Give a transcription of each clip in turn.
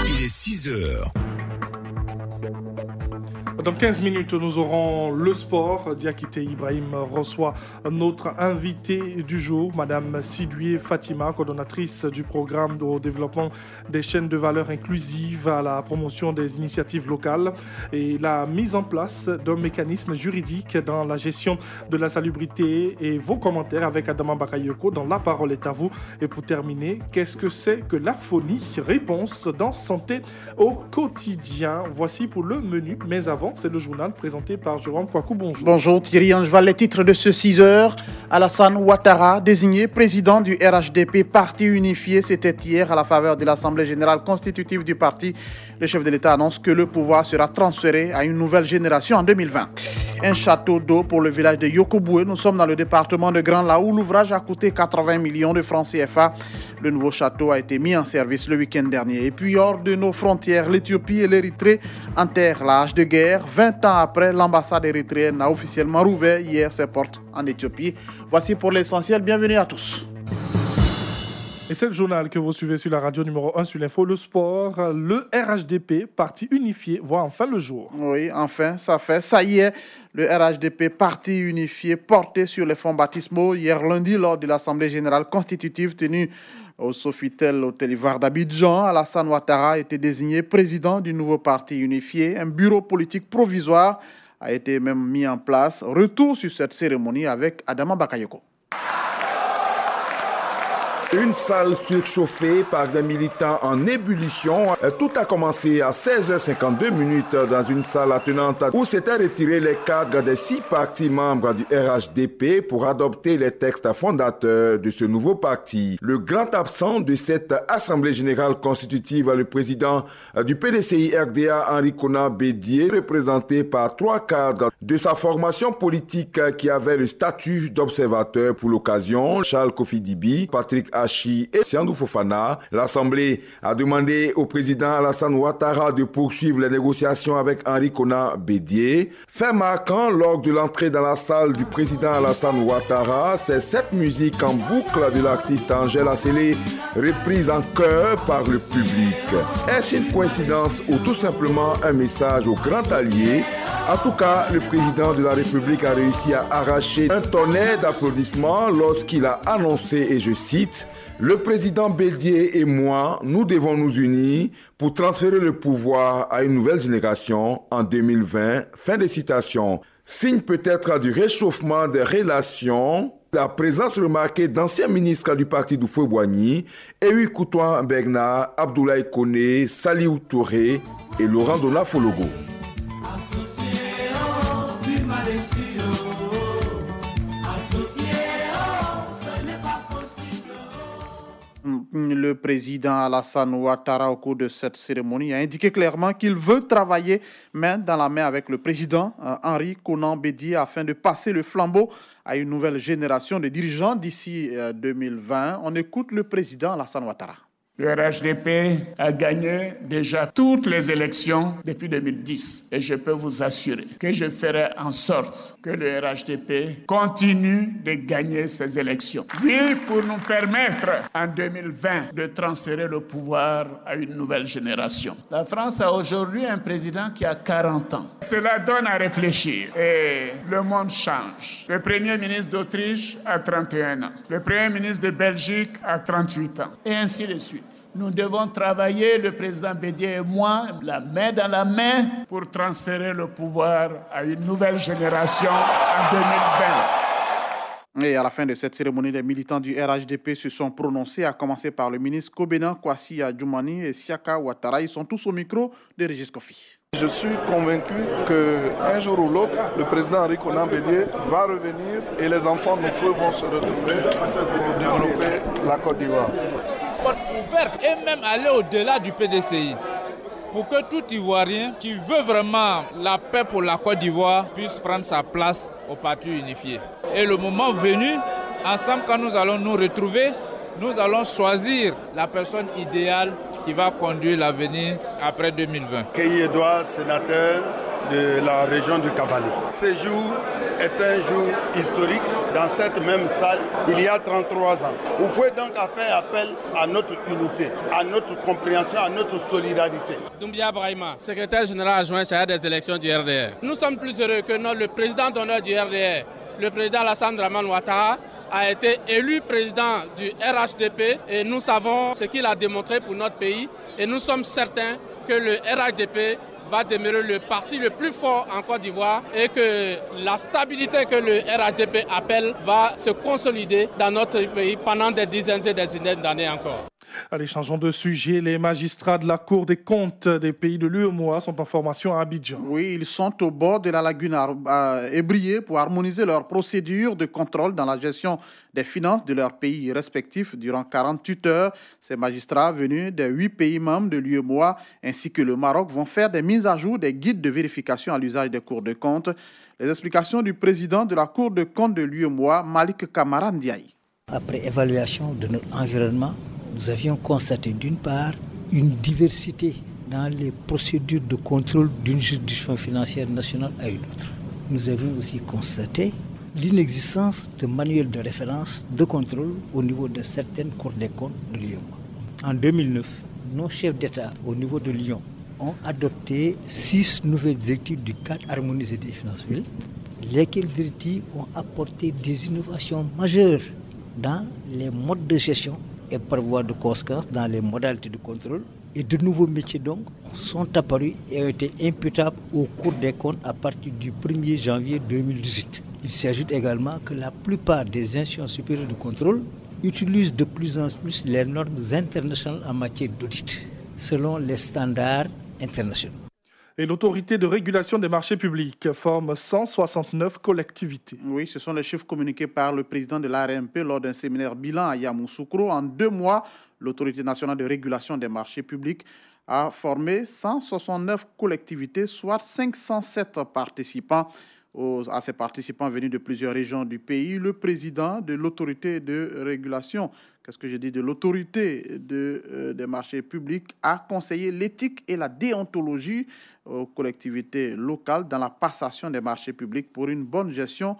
Il est 6 heures. Dans 15 minutes, nous aurons le sport. Diakité Ibrahim reçoit notre invité du jour, Madame Sidoué Fatima, coordonnatrice du programme de développement des chaînes de valeur inclusives à la promotion des initiatives locales et la mise en place d'un mécanisme juridique dans la gestion de la salubrité et vos commentaires avec Adama Bakayoko dans La Parole est à vous. Et pour terminer, qu'est-ce que c'est que l'aphonie? Réponse dans Santé au quotidien. Voici pour le menu, mais avant, c'est le journal présenté par Jérôme Kouakou. Bonjour. Bonjour Thierry Angeval. Les titres de ce 6 heures. Alassane Ouattara, désigné président du RHDP, parti unifié, c'était hier à la faveur de l'Assemblée générale constitutive du parti. Le chef de l'État annonce que le pouvoir sera transféré à une nouvelle génération en 2020. Un château d'eau pour le village de Yokoboué. Nous sommes dans le département de Grand Laou. L'ouvrage a coûté 80 millions de francs CFA. Le nouveau château a été mis en service le week-end dernier. Et puis hors de nos frontières, l'Éthiopie et l'Érythrée enterrent l'âge de guerre. 20 ans après, l'ambassade érythréenne a officiellement rouvert hier ses portes en Éthiopie. Voici pour l'essentiel. Bienvenue à tous. Et c'est le journal que vous suivez sur la radio numéro 1 sur l'info, le sport. Le RHDP, parti unifié, voit enfin le jour. Oui, enfin, ça y est. Le RHDP, parti unifié, porté sur les fonds baptismaux hier lundi lors de l'Assemblée générale constitutive tenue au Sofitel Hôtel Ivoire d'Abidjan. Alassane Ouattara a été désigné président du nouveau parti unifié. Un bureau politique provisoire a été même mis en place. Retour sur cette cérémonie avec Adama Bakayoko. Une salle surchauffée par des militants en ébullition. Tout a commencé à 16h52 dans une salle attenante où s'étaient retirés les cadres des 6 partis membres du RHDP pour adopter les textes fondateurs de ce nouveau parti. Le grand absent de cette assemblée générale constitutive, le président du PDCI RDA, Henri Konan Bédié, représenté par 3 cadres de sa formation politique qui avaient le statut d'observateur pour l'occasion, Charles Kofi Dibi, Patrick Hachi et Siandou Fofana. L'Assemblée a demandé au président Alassane Ouattara de poursuivre les négociations avec Henri Konan Bédié. Fait marquant lors de l'entrée dans la salle du président Alassane Ouattara, c'est cette musique en boucle de l'artiste Angèle Assélé, reprise en chœur par le public. Est-ce une coïncidence ou tout simplement un message au grand allié? En tout cas, le président de la République a réussi à arracher un tonnerre d'applaudissements lorsqu'il a annoncé, et je cite, « Le président Bédié et moi, nous devons nous unir pour transférer le pouvoir à une nouvelle génération en 2020. » Fin de citation. Signe peut-être du réchauffement des relations, la présence remarquée d'anciens ministres du parti d'Oufoué-Boigny, Ewi Koutouan Bernard, Abdoulaye Koné, Saliou Touré et Laurent Dona-Fologo. Le président Alassane Ouattara, au cours de cette cérémonie, a indiqué clairement qu'il veut travailler main dans la main avec le président Henri Konan Bédié afin de passer le flambeau à une nouvelle génération de dirigeants d'ici 2020. On écoute le président Alassane Ouattara. Le RHDP a gagné déjà toutes les élections depuis 2010 et je peux vous assurer que je ferai en sorte que le RHDP continue de gagner ces élections. Oui, pour nous permettre en 2020 de transférer le pouvoir à une nouvelle génération. La France a aujourd'hui un président qui a 40 ans. Cela donne à réfléchir et le monde change. Le premier ministre d'Autriche a 31 ans. Le premier ministre de Belgique a 38 ans et ainsi de suite. Nous devons travailler, le président Bédié et moi, la main dans la main pour transférer le pouvoir à une nouvelle génération en 2020. Et à la fin de cette cérémonie, les militants du RHDP se sont prononcés, à commencer par le ministre Kobena Kwasi Adjoumani et Siaka Ouattara. Ils sont tous au micro de Régis Kofi. Je suis convaincu qu'un jour ou l'autre, le président Henri Konan Bédié va revenir et les enfants de feu vont se retrouver pour développer la Côte d'Ivoire. Ouverte et même aller au-delà du PDCI pour que tout Ivoirien qui veut vraiment la paix pour la Côte d'Ivoire puisse prendre sa place au parti unifié. Et le moment venu, ensemble quand nous allons nous retrouver, nous allons choisir la personne idéale qui va conduire l'avenir après 2020. Keï Edouard, sénateur de la région du Cavali. Ce jour est un jour historique. Dans cette même salle, il y a 33 ans. Vous pouvez donc faire appel à notre unité, à notre compréhension, à notre solidarité. Doumbia Brahima, secrétaire général adjoint chargé des élections du RDR. Nous sommes plus heureux que le président d'honneur du RDR, le président Alassane Dramane Ouattara, a été élu président du RHDP et nous savons ce qu'il a démontré pour notre pays et nous sommes certains que le RHDP va demeurer le parti le plus fort en Côte d'Ivoire et que la stabilité que le RHDP appelle va se consolider dans notre pays pendant des dizaines et des dizaines d'années encore. Allez, changeons de sujet. Les magistrats de la Cour des comptes des pays de l'UEMOA sont en formation à Abidjan. Oui, ils sont au bord de la lagune ébriée pour harmoniser leurs procédures de contrôle dans la gestion des finances de leurs pays respectifs durant 48 heures. Ces magistrats venus des 8 pays membres de l'UEMOA ainsi que le Maroc vont faire des mises à jour des guides de vérification à l'usage des cours de compte. Les explications du président de la Cour de compte de l'UEMOA, Malik Kamara Ndiaye. Après évaluation de notre environnement, nous avions constaté d'une part une diversité dans les procédures de contrôle d'une juridiction financière nationale à une autre. Nous avions aussi constaté l'inexistence de manuels de référence de contrôle au niveau de certaines cours des comptes de l'UEMOA. En 2009, nos chefs d'État au niveau de Lyon ont adopté 6 nouvelles directives du cadre harmonisé des finances publiques, lesquelles directives ont apporté des innovations majeures dans les modes de gestion et par voie de conséquence dans les modalités de contrôle. Et de nouveaux métiers donc sont apparus et ont été imputables au cours des comptes à partir du 1er janvier 2018. Il s'ajoute également que la plupart des institutions supérieures de contrôle utilisent de plus en plus les normes internationales en matière d'audit, selon les standards internationaux. Et l'autorité de régulation des marchés publics forme 169 collectivités. Oui, ce sont les chiffres communiqués par le président de l'ARMP lors d'un séminaire bilan à Yamoussoukro. En 2 mois, l'autorité nationale de régulation des marchés publics a formé 169 collectivités, soit 507 participants. À ces participants venus de plusieurs régions du pays, le président de l'autorité de régulation, de l'autorité des marchés publics, a conseillé l'éthique et la déontologie aux collectivités locales dans la passation des marchés publics pour une bonne gestion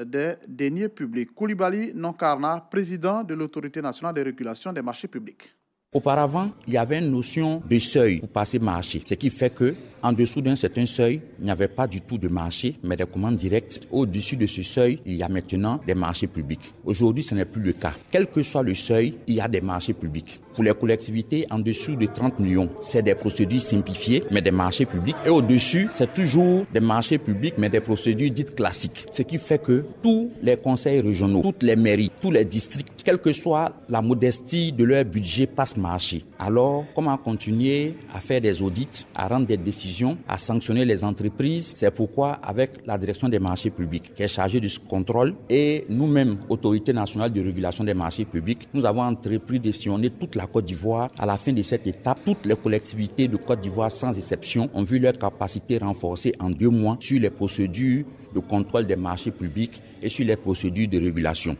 des deniers publics. Koulibaly Nonkarna, président de l'autorité nationale de régulation des marchés publics. Auparavant, il y avait une notion de seuil pour passer marché, ce qui fait que en dessous d'un certain seuil, il n'y avait pas du tout de marché, mais des commandes directes. Au-dessus de ce seuil, il y a maintenant des marchés publics. Aujourd'hui, ce n'est plus le cas. Quel que soit le seuil, il y a des marchés publics. Pour les collectivités en dessous de 30 millions, c'est des procédures simplifiées, mais des marchés publics. Et au-dessus, c'est toujours des marchés publics, mais des procédures dites classiques. Ce qui fait que tous les conseils régionaux, toutes les mairies, tous les districts, quelle que soit la modestie de leur budget, passent marché. Alors, comment continuer à faire des audits, à rendre des décisions, à sanctionner les entreprises? C'est pourquoi, avec la direction des marchés publics, qui est chargée de ce contrôle, et nous-mêmes, Autorité nationale de régulation des marchés publics, nous avons entrepris de sillonner toute la Côte d'Ivoire. À la fin de cette étape, toutes les collectivités de Côte d'Ivoire, sans exception, ont vu leur capacité renforcée en 2 mois sur les procédures de contrôle des marchés publics et sur les procédures de régulation.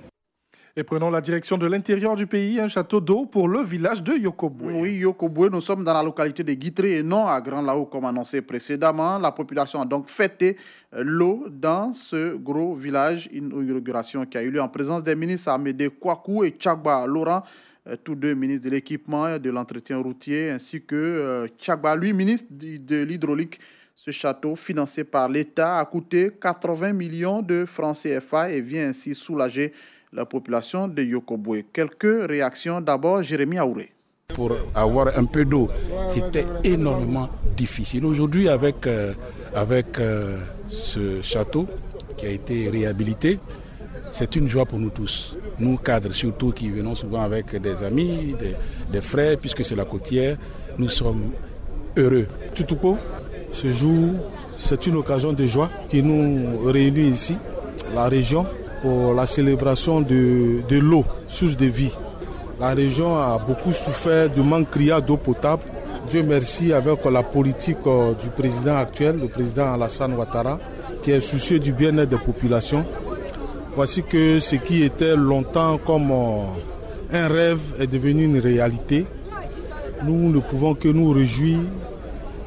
Et prenons la direction de l'intérieur du pays, un château d'eau pour le village de Yokoboué. Oui, Yokoboué, nous sommes dans la localité de Guitré et non à Grand Lao comme annoncé précédemment. La population a donc fêté l'eau dans ce gros village, une inauguration qui a eu lieu en présence des ministres Amédée Kouakou et Tchagba Laurent, tous 2 ministres de l'équipement et de l'entretien routier, ainsi que Tchagba, lui, ministre de l'hydraulique. Ce château, financé par l'État, a coûté 80 millions de francs CFA et vient ainsi soulager la population de Yokoboué. Quelques réactions. D'abord, Jérémy Aouré. Pour avoir un peu d'eau, c'était énormément difficile. Aujourd'hui, avec ce château qui a été réhabilité, c'est une joie pour nous tous. Nous, cadres surtout, qui venons souvent avec des amis, des frères, puisque c'est la côtière, nous sommes heureux. Tutupo, ce jour, c'est une occasion de joie qui nous réunit ici, la région, pour la célébration de l'eau, source de vie. La région a beaucoup souffert du manque criard d'eau potable. Dieu merci, avec la politique du président actuel, le président Alassane Ouattara, qui est soucieux du bien-être des populations. Voici que ce qui était longtemps comme un rêve est devenu une réalité. Nous ne pouvons que nous réjouir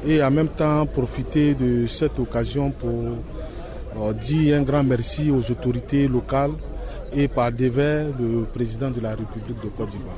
et en même temps profiter de cette occasion pour dire un grand merci aux autorités locales et par devers le président de la République de Côte d'Ivoire.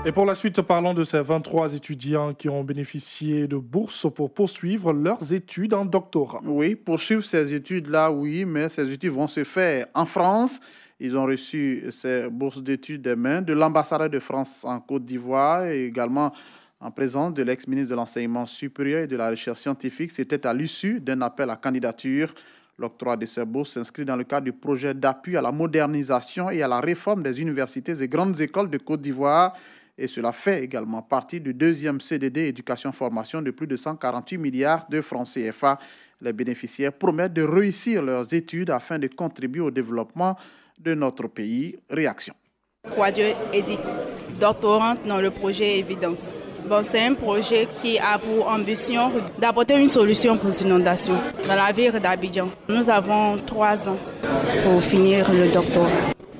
Et pour la suite, parlons de ces 23 étudiants qui ont bénéficié de bourses pour poursuivre leurs études en doctorat. Oui, poursuivre ces études-là, oui, mais ces études vont se faire en France. Ils ont reçu ces bourses d'études des mains de l'ambassadeur de France en Côte d'Ivoire et également en présence de l'ex-ministre de l'Enseignement supérieur et de la Recherche scientifique. C'était à l'issue d'un appel à candidature. L'octroi de ces bourses s'inscrit dans le cadre du projet d'appui à la modernisation et à la réforme des universités et grandes écoles de Côte d'Ivoire. Et cela fait également partie du deuxième CDD éducation-formation de plus de 148 milliards de francs CFA. Les bénéficiaires promettent de réussir leurs études afin de contribuer au développement de notre pays. Réaction. Quadio Edith, doctorante dans le projet Évidence. Bon, c'est un projet qui a pour ambition d'apporter une solution pour les inondations dans la ville d'Abidjan. Nous avons 3 ans pour finir le doctorat.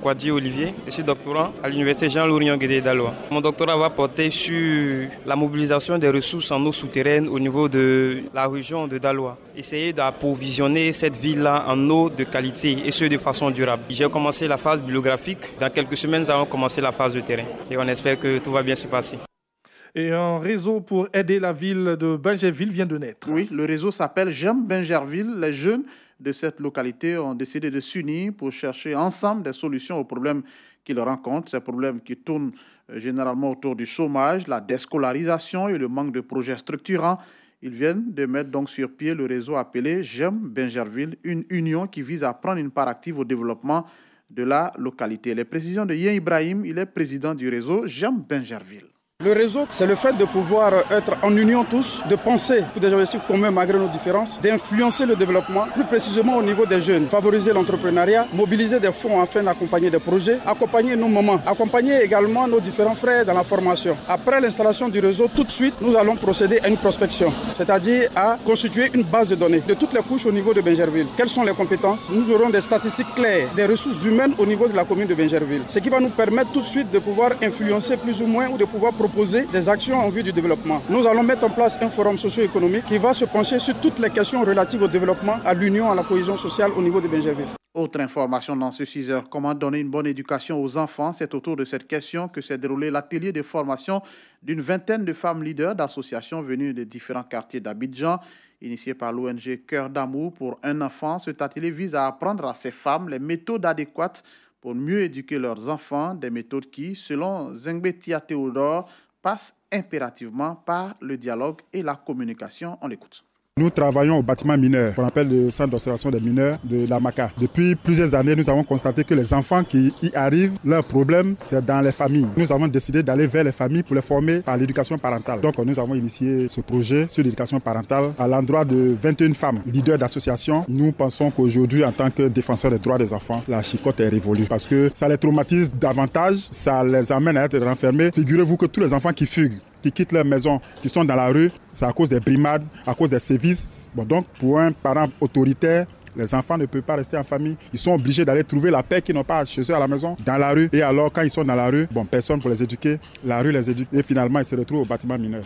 Quadi Olivier, je suis doctorant à l'université Jean-Laurent Guédé d'Alois. Mon doctorat va porter sur la mobilisation des ressources en eau souterraine au niveau de la région de Daloa. Essayer d'approvisionner cette ville-là en eau de qualité et ce de façon durable. J'ai commencé la phase bibliographique. Dans quelques semaines, nous allons commencer la phase de terrain. Et on espère que tout va bien se passer. Et un réseau pour aider la ville de Bingerville vient de naître. Oui, le réseau s'appelle J'aime Bingerville. Les jeunes de cette localité ont décidé de s'unir pour chercher ensemble des solutions aux problèmes qu'ils rencontrent. Ces problèmes qui tournent généralement autour du chômage, la déscolarisation et le manque de projets structurants. Ils viennent de mettre donc sur pied le réseau appelé J'aime Bingerville, une union qui vise à prendre une part active au développement de la localité. Les précisions de Yen Ibrahim, il est président du réseau J'aime Bingerville. Le réseau, c'est le fait de pouvoir être en union tous, de penser pour des objectifs communs malgré nos différences, d'influencer le développement, plus précisément au niveau des jeunes, favoriser l'entrepreneuriat, mobiliser des fonds afin d'accompagner des projets, accompagner nos mamans, accompagner également nos différents frères dans la formation. Après l'installation du réseau, tout de suite, nous allons procéder à une prospection, c'est-à-dire à constituer une base de données de toutes les couches au niveau de Bingerville. Quelles sont les compétences? Nous aurons des statistiques claires, des ressources humaines au niveau de la commune de Bingerville, ce qui va nous permettre tout de suite de pouvoir influencer plus ou moins ou de pouvoir proposer des actions en vue du développement. Nous allons mettre en place un forum socio-économique qui va se pencher sur toutes les questions relatives au développement, à l'union, à la cohésion sociale au niveau de Bingerville. Autre information dans ce 6 heures, comment donner une bonne éducation aux enfants? C'est autour de cette question que s'est déroulé l'atelier de formation d'une vingtaine de femmes leaders d'associations venues des différents quartiers d'Abidjan. Initié par l'ONG Cœur d'amour pour un enfant, cet atelier vise à apprendre à ces femmes les méthodes adéquates pour mieux éduquer leurs enfants, des méthodes qui, selon Zengbetia Théodore, passent impérativement par le dialogue et la communication. On l'écoute. Nous travaillons au bâtiment mineur, qu'on appelle le centre d'observation des mineurs de la MACA. Depuis plusieurs années, nous avons constaté que les enfants qui y arrivent, leur problème, c'est dans les familles. Nous avons décidé d'aller vers les familles pour les former par l'éducation parentale. Donc nous avons initié ce projet sur l'éducation parentale à l'endroit de 21 femmes, leaders d'associations. Nous pensons qu'aujourd'hui, en tant que défenseurs des droits des enfants, la chicotte est révolue parce que ça les traumatise davantage, ça les amène à être renfermés. Figurez-vous que tous les enfants qui fuguent, qui quittent leur maison, qui sont dans la rue, c'est à cause des brimades, à cause des sévices. Bon, donc, pour un parent autoritaire, les enfants ne peuvent pas rester en famille. Ils sont obligés d'aller trouver la paix qu'ils n'ont pas chez eux à la maison, dans la rue. Et alors, quand ils sont dans la rue, bon, personne pour les éduquer. La rue les éduque. Et finalement, ils se retrouvent au bâtiment mineur.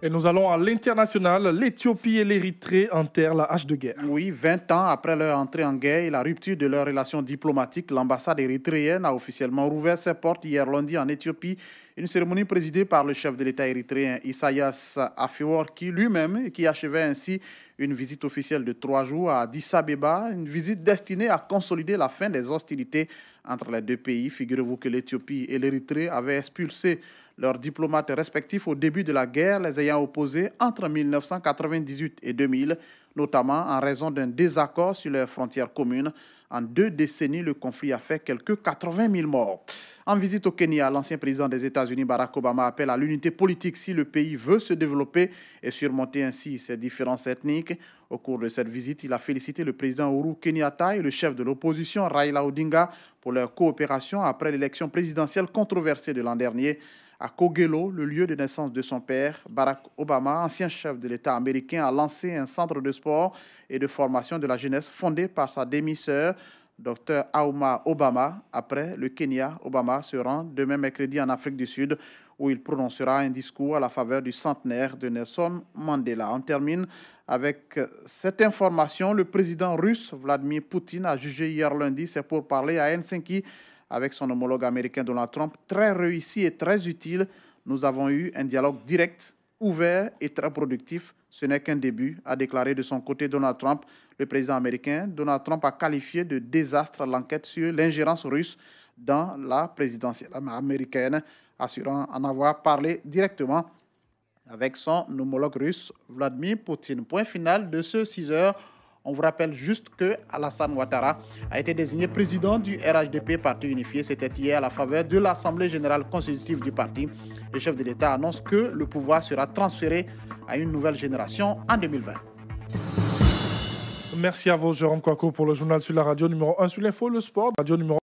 Et nous allons à l'international. L'Éthiopie et l'Érythrée enterrent la hache de guerre. Oui, 20 ans après leur entrée en guerre et la rupture de leurs relations diplomatiques, l'ambassade érythréenne a officiellement rouvert ses portes hier lundi en Éthiopie. Une cérémonie présidée par le chef de l'État érythréen Isaias Afewerki lui-même et qui achevait ainsi une visite officielle de 3 jours à Addis Abeba, une visite destinée à consolider la fin des hostilités entre les deux pays. Figurez-vous que l'Éthiopie et l'Érythrée avaient expulsé leurs diplomates respectifs au début de la guerre, les ayant opposés entre 1998 et 2000, notamment en raison d'un désaccord sur leurs frontières communes. En 2 décennies, le conflit a fait quelques 80 000 morts. En visite au Kenya, l'ancien président des États-Unis, Barack Obama, appelle à l'unité politique si le pays veut se développer et surmonter ainsi ses différences ethniques. Au cours de cette visite, il a félicité le président Uhuru Kenyatta et le chef de l'opposition, Raila Odinga, pour leur coopération après l'élection présidentielle controversée de l'an dernier. À Kogelo, le lieu de naissance de son père, Barack Obama, ancien chef de l'État américain, a lancé un centre de sport et de formation de la jeunesse fondé par sa demi-sœur, Dr Auma Obama. Après le Kenya, Obama se rend demain mercredi en Afrique du Sud, où il prononcera un discours à la faveur du centenaire de Nelson Mandela. On termine avec cette information. Le président russe Vladimir Poutine a jugé hier lundi ses pourparlers à Helsinki avec son homologue américain Donald Trump très réussi et très utile. Nous avons eu un dialogue direct, ouvert et très productif. Ce n'est qu'un début, a déclaré de son côté Donald Trump. Le président américain Donald Trump a qualifié de désastre l'enquête sur l'ingérence russe dans la présidentielle américaine, assurant en avoir parlé directement avec son homologue russe Vladimir Poutine. Point final de ce 6h. On vous rappelle juste que Alassane Ouattara a été désigné président du RHDP, Parti unifié. C'était hier à la faveur de l'Assemblée générale constitutive du parti. Le chef de l'État annonce que le pouvoir sera transféré à une nouvelle génération en 2020. Merci à vous, Jérôme Kouakou, pour le journal sur la radio numéro 1 sur l'info, le sport. Radio numéro